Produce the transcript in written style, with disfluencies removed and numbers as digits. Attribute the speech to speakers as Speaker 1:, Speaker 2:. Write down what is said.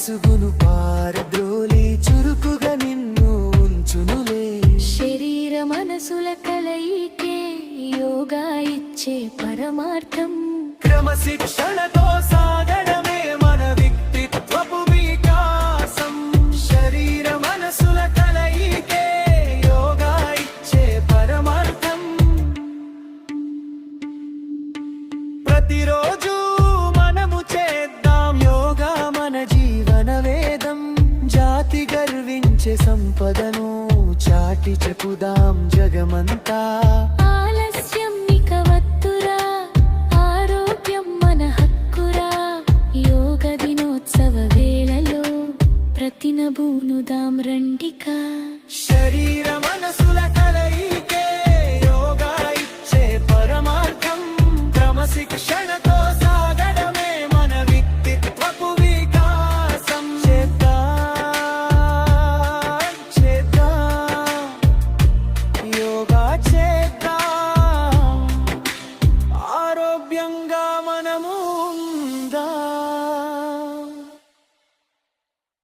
Speaker 1: విసుగును పారద్రోలి చురుకుగా నిన్ను ఉంచునులే.
Speaker 2: శరీర మనసుల కలయికే యోగా ఇచ్చే పరమార్థం.
Speaker 1: క్రమశిక్షణతో సాగడమే మన వ్యక్తిత్వపు వికాసం. శరీర మనసుల కలయికే యోగా ఇచ్చే పరమార్థం. ప్రతిరోజు మనము చేద్దాం యోగా మన జీవన వేదం. జాతి గర్వించే సంపదను చాటి చెప్పుదాం జగమంతా.
Speaker 2: ఆలస్యం ఇక వద్దురా, ఆరోగ్యం మన హక్కురా. యోగ దినోత్సవ వేళలో ప్రతినబూనుదాం రండికా.
Speaker 1: శరీర మనసుల కలయికే యోగా ఇచ్చే పరమార్థం. క్రమశిక్షణతో